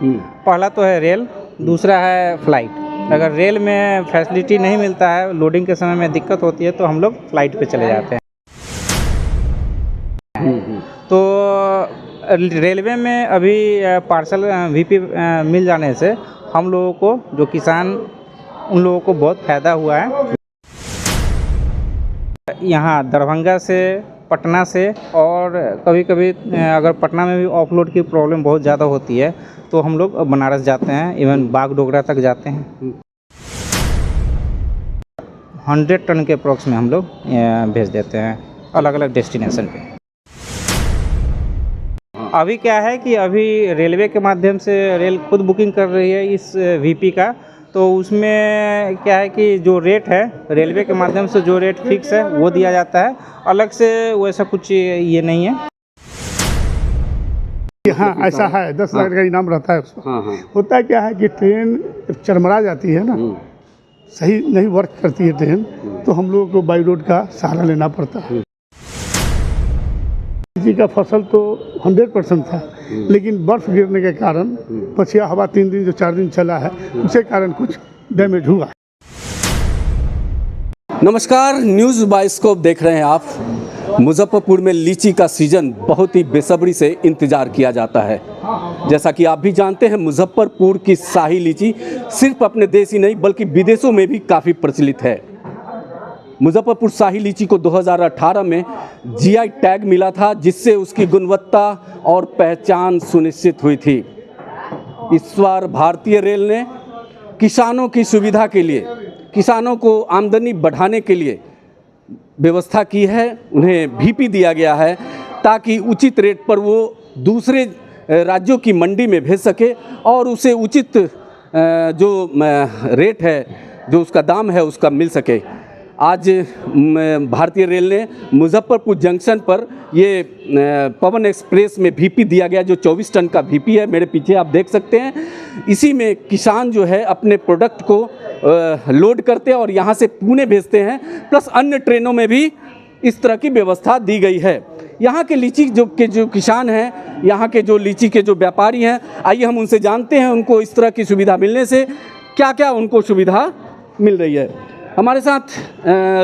पहला तो है रेल, दूसरा है फ्लाइट। अगर रेल में फैसिलिटी नहीं मिलता है, लोडिंग के समय में दिक्कत होती है, तो हम लोग फ्लाइट पे चले जाते हैं। तो रेलवे में अभी पार्सल वीपी मिल जाने से हम लोगों को, जो किसान, उन लोगों को बहुत फ़ायदा हुआ है। यहाँ दरभंगा से, पटना से, और कभी कभी अगर पटना में भी ऑफलोड की प्रॉब्लम बहुत ज़्यादा होती है तो हम लोग बनारस जाते हैं, इवन बागडोगरा तक जाते हैं। 100 टन के अप्रॉक्स में हम लोग भेज देते हैं अलग अलग डेस्टिनेशन पे। अभी क्या है कि अभी रेलवे के माध्यम से रेल खुद बुकिंग कर रही है इस वीपी का, तो उसमें क्या है कि जो रेट है रेलवे के माध्यम से, जो रेट फिक्स है वो दिया जाता है, अलग से वैसा कुछ ये नहीं है। हाँ, ऐसा है, 10,000 का इनाम रहता है उसको। होता क्या है कि ट्रेन जब चरमरा जाती है ना, सही नहीं वर्क करती है ट्रेन, तो हम लोगों को बाई रोड का सहारा लेना पड़ता है। लीची का फसल तो 100% था, लेकिन बर्फ गिरने के कारण, पछिया हवा 3 दिन जो 4 दिन चला है, उसके कारण कुछ डैमेज हुआ। नमस्कार, न्यूज़ बाइस्कोप देख रहे हैं आप। मुजफ्फरपुर में लीची का सीज़न बहुत ही बेसब्री से इंतज़ार किया जाता है। जैसा कि आप भी जानते हैं, मुजफ्फरपुर की शाही लीची सिर्फ अपने देश ही नहीं बल्कि विदेशों में भी काफ़ी प्रचलित है। मुजफ्फरपुर शाही लीची को 2018 में जीआई टैग मिला था, जिससे उसकी गुणवत्ता और पहचान सुनिश्चित हुई थी। इस बार भारतीय रेल ने किसानों की सुविधा के लिए, किसानों को आमदनी बढ़ाने के लिए व्यवस्था की है। उन्हें वीपी दिया गया है ताकि उचित रेट पर वो दूसरे राज्यों की मंडी में भेज सके और उसे उचित जो रेट है, जो उसका दाम है, उसका मिल सके। आज भारतीय रेल ने मुजफ्फरपुर जंक्शन पर ये पवन एक्सप्रेस में वीपी दिया गया, जो 24 टन का वीपी है। मेरे पीछे आप देख सकते हैं। इसी में किसान जो है अपने प्रोडक्ट को लोड करते हैं और यहाँ से पुणे भेजते हैं, प्लस अन्य ट्रेनों में भी इस तरह की व्यवस्था दी गई है। यहाँ के लीची जो किसान हैं, यहाँ के जो लीची के जो व्यापारी हैं, आइए हम उनसे जानते हैं उनको इस तरह की सुविधा मिलने से क्या क्या उनको सुविधा मिल रही है। हमारे साथ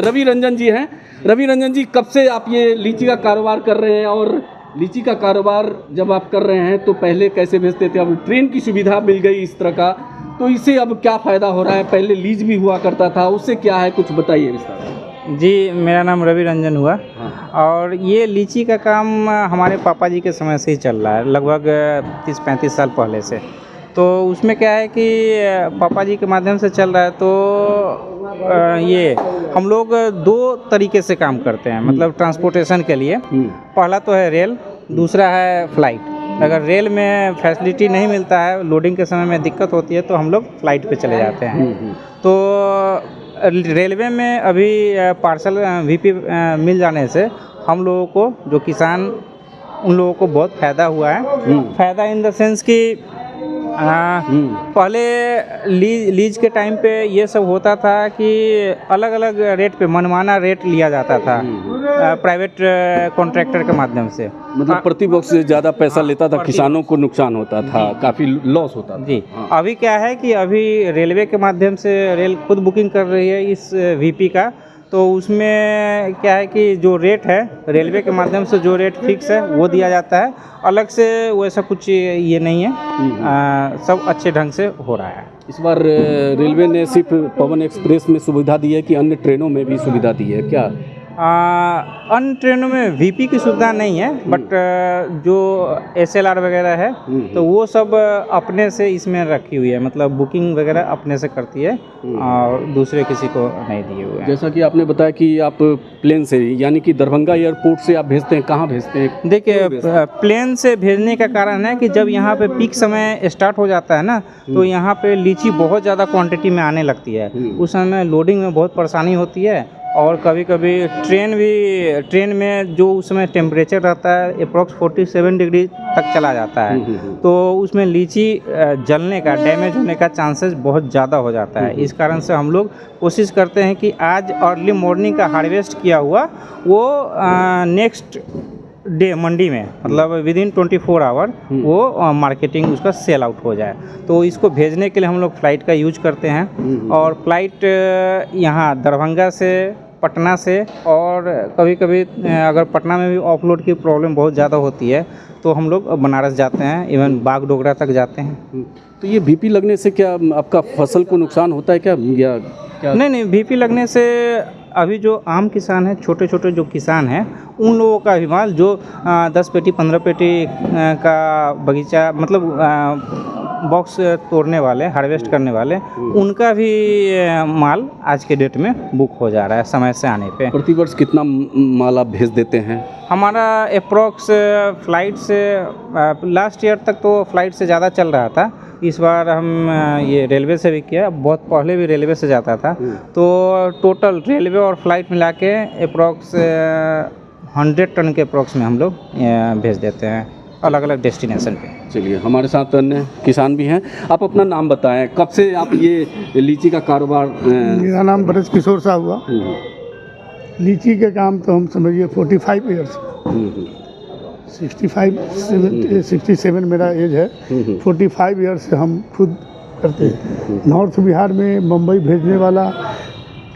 रवि रंजन जी हैं। रवि रंजन जी, कब से आप ये लीची का कारोबार कर रहे हैं, और लीची का कारोबार जब आप कर रहे हैं तो पहले कैसे भेजते थे? अब ट्रेन की सुविधा मिल गई इस तरह का, तो इससे अब क्या फ़ायदा हो रहा है? पहले लीज भी हुआ करता था, उससे क्या है, कुछ बताइए विस्तार। जी, मेरा नाम रवि रंजन हुआ। और ये लीची का काम हमारे पापा जी के समय से ही चल रहा है, लगभग 30-35 साल पहले से। तो उसमें क्या है कि पापा जी के माध्यम से चल रहा है। तो ये हम लोग 2 तरीके से काम करते हैं, मतलब ट्रांसपोर्टेशन के लिए। पहला तो है रेल, दूसरा है फ्लाइट। अगर रेल में फैसिलिटी नहीं मिलता है, लोडिंग के समय में दिक्कत होती है, तो हम लोग फ्लाइट पे चले जाते हैं। तो रेलवे में अभी पार्सल वीपी मिल जाने से हम लोगों को, जो किसान, उन लोगों को बहुत फ़ायदा हुआ है। फ़ायदा इन द सेंस कि पहले लीज के टाइम पे ये सब होता था कि अलग अलग रेट पे मनमाना रेट लिया जाता था प्राइवेट कॉन्ट्रैक्टर के माध्यम से। मतलब प्रति बॉक्स से ज़्यादा पैसा लेता था, किसानों को नुकसान होता था, काफ़ी लॉस होता था। जी, अभी क्या है कि अभी रेलवे के माध्यम से रेल खुद बुकिंग कर रही है इस वीपी का, तो उसमें क्या है कि जो रेट है रेलवे के माध्यम से, जो रेट फिक्स है वो दिया जाता है, अलग से वैसा कुछ ये नहीं है। सब अच्छे ढंग से हो रहा है। इस बार रेलवे ने सिर्फ पवन एक्सप्रेस में सुविधा दी है कि अन्य ट्रेनों में भी सुविधा दी है क्या? अन्य ट्रेनों में वीपी की सुविधा नहीं है, बट जो एसएलआर वगैरह है तो वो सब अपने से इसमें रखी हुई है, मतलब बुकिंग वगैरह अपने से करती है और दूसरे किसी को नहीं दिए हुए हैं। जैसा कि आपने बताया कि आप प्लेन से, यानी कि दरभंगा एयरपोर्ट से आप भेजते हैं, कहाँ भेजते हैं? देखिए, प्लेन से भेजने का कारण है कि जब यहाँ पे पीक समय स्टार्ट हो जाता है ना, तो यहाँ पे लीची बहुत ज़्यादा क्वांटिटी में आने लगती है। उस समय लोडिंग में बहुत परेशानी होती है, और कभी कभी ट्रेन में जो उस समय टेम्परेचर रहता है अप्रॉक्स 47 डिग्री तक चला जाता है, तो उसमें लीची जलने का, डैमेज होने का चांसेस बहुत ज़्यादा हो जाता है। इस कारण से हम लोग कोशिश करते हैं कि आज अर्ली मॉर्निंग का हार्वेस्ट किया हुआ वो नेक्स्ट डे मंडी में, मतलब विद इन 24 आवर वो मार्केटिंग उसका सेल आउट हो जाए। तो इसको भेजने के लिए हम लोग फ़्लाइट का यूज करते हैं। और फ्लाइट यहाँ दरभंगा से, पटना से, और कभी कभी अगर पटना में भी ऑफलोड की प्रॉब्लम बहुत ज़्यादा होती है तो हम लोग बनारस जाते हैं, इवन बागडोगरा तक जाते हैं। तो ये बीपी लगने से क्या आपका फसल को नुकसान होता है क्या, या क्या? नहीं, बीपी लगने से अभी जो आम किसान हैं, छोटे छोटे जो किसान हैं, उन लोगों का भी माल जो 10 पेटी 15 पेटी का बगीचा, मतलब बॉक्स तोड़ने वाले, हार्वेस्ट करने वाले, उनका भी माल आज के डेट में बुक हो जा रहा है समय से आने पे। प्रति वर्ष कितना माल आप भेज देते हैं? हमारा अप्रॉक्स फ़्लाइट से लास्ट ईयर तक तो फ़्लाइट से ज़्यादा चल रहा था। इस बार हम ये रेलवे से भी किया, बहुत पहले भी रेलवे से जाता था। तो टोटल रेलवे और फ्लाइट मिला के अप्रॉक्स 100 टन के अप्रॉक्स में हम लोग भेज देते हैं अलग अलग डेस्टिनेशन पे। चलिए, हमारे साथ अन्य किसान भी हैं। आप अपना नाम बताएं, कब से आप ये लीची का कारोबार? मेरा नाम ब्रज किशोर साहब हुआ। लीची का काम तो हम समझिए 45 ईयर्स, 67 मेरा एज है। 45 ईयर्स से हम खुद करते हैं। नॉर्थ बिहार में मुंबई भेजने वाला,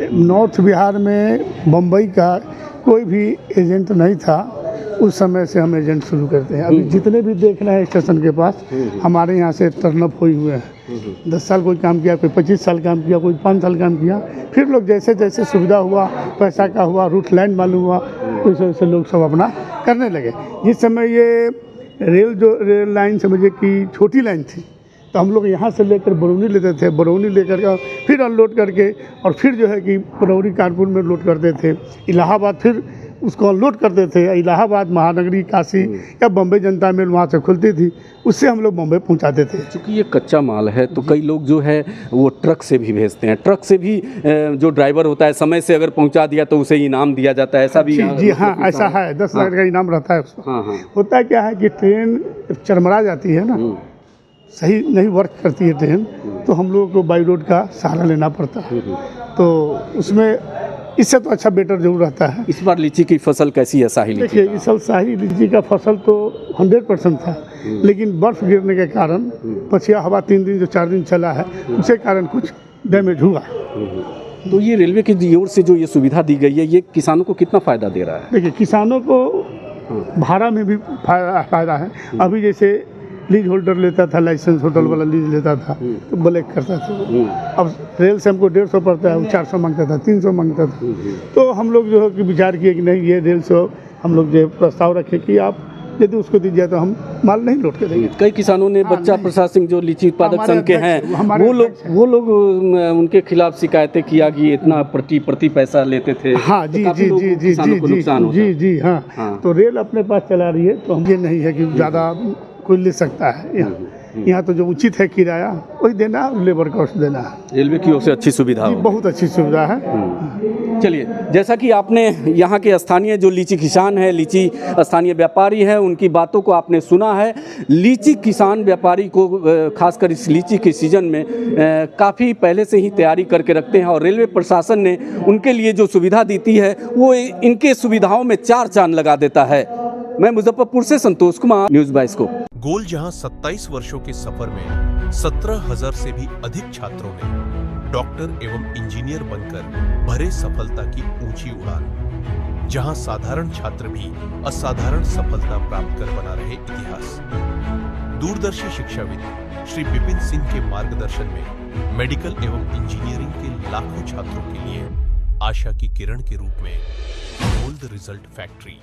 नॉर्थ बिहार में मुंबई का कोई भी एजेंट नहीं था। उस समय से हम एजेंट शुरू करते हैं। अभी जितने भी देखना है स्टेशन के पास, हमारे यहाँ से टर्नअप हुए हुए हैं। 10 साल कोई काम किया, कोई 25 साल काम किया, कोई 5 साल काम किया। फिर लोग जैसे जैसे सुविधा हुआ, पैसा का हुआ, रूट लाइन मालूम हुआ, वैसे वैसे लोग सब अपना करने लगे। जिस समय ये रेल लाइन समझिए कि छोटी लाइन थी, तो हम लोग यहाँ से लेकर बरौनी लेते थे, बरौनी लेकर फिर अनलोड करके और फिर जो है कि बरौनी कानपुर में लोड करते थे, इलाहाबाद फिर उसको अनलोड करते थे। इलाहाबाद, महानगरी, काशी या बम्बई जनता मिल वहाँ से खुलती थी, उससे हम लोग बम्बई पहुँचाते थे। क्योंकि ये कच्चा माल है तो कई लोग जो है वो ट्रक से भी भेजते हैं। ट्रक से भी जो ड्राइवर होता है समय से अगर पहुँचा दिया तो उसे इनाम दिया जाता है, ऐसा भी? जी हाँ, ऐसा है। 10 लाख का इनाम रहता है उसको। हाँ। होता क्या है कि ट्रेन चरमरा जाती है ना, सही नहीं वर्क करती है ट्रेन, तो हम लोगों को बाई रोड का सहारा लेना पड़ता है। तो उसमें इससे तो अच्छा बेटर जरूर रहता है। इस बार लीची की फसल कैसी है शाही लीची? देखिए, इस साल शाही लीची का फसल तो 100% था, लेकिन बर्फ गिरने के कारण पछिया हवा 3 दिन जो 4 दिन चला है, उसके कारण कुछ डैमेज हुआ। तो ये रेलवे की ओर से जो ये सुविधा दी गई है, ये किसानों को कितना फ़ायदा दे रहा है? देखिए, किसानों को भाड़ा में भी फायदा है। अभी जैसे लीज होल्डर लेता था, लाइसेंस होटल वाला लीज लेता था तो ब्लैक करता था। अब रेल से हमको 150 पड़ता है, वो 400 मांगता था, 300 मांगता था। तो हम लोग जो है कि विचार किए कि नहीं, ये रेल से हम लोग जो प्रस्ताव रखे कि आप यदि उसको दीजिए तो हम माल नहीं लोड करेंगे। कई किसानों ने बच्चा प्रसाद सिंह जो लीची उत्पादक संघ के हैं, वो लोग उनके खिलाफ शिकायतें किया कि इतना प्रति पैसा लेते थे। हाँ जी जी जी जी जी जी हाँ। तो रेल अपने पास चला रही है, तो हम ये नहीं है कि ज़्यादा कोई ले सकता है। यहाँ तो जो उचित है किराया वही देना, लेबर कॉस्ट देना है। रेलवे की ओर से अच्छी सुविधा है, बहुत अच्छी सुविधा है। चलिए, जैसा कि आपने यहाँ के स्थानीय जो लीची किसान है, लीची स्थानीय व्यापारी है, उनकी बातों को आपने सुना है। लीची किसान व्यापारी को खासकर इस लीची के सीज़न में काफ़ी पहले से ही तैयारी करके रखते हैं और रेलवे प्रशासन ने उनके लिए जो सुविधा देती है वो इनके सुविधाओं में 4 चांद लगा देता है। मैं मुजफ्फरपुर से संतोष कुमार, न्यूज़ 22 को। गोल जहां 27 वर्षों के सफर में 17,000 से भी अधिक छात्रों ने डॉक्टर एवं इंजीनियर बनकर भरे सफलता की ऊंची उड़ान, जहां साधारण छात्र भी असाधारण सफलता प्राप्त कर बना रहे इतिहास। दूरदर्शी शिक्षाविद श्री विपिन सिंह के मार्गदर्शन में मेडिकल एवं इंजीनियरिंग के लाखों छात्रों के लिए आशा की किरण के रूप में गोल्ड रिजल्ट फैक्ट्री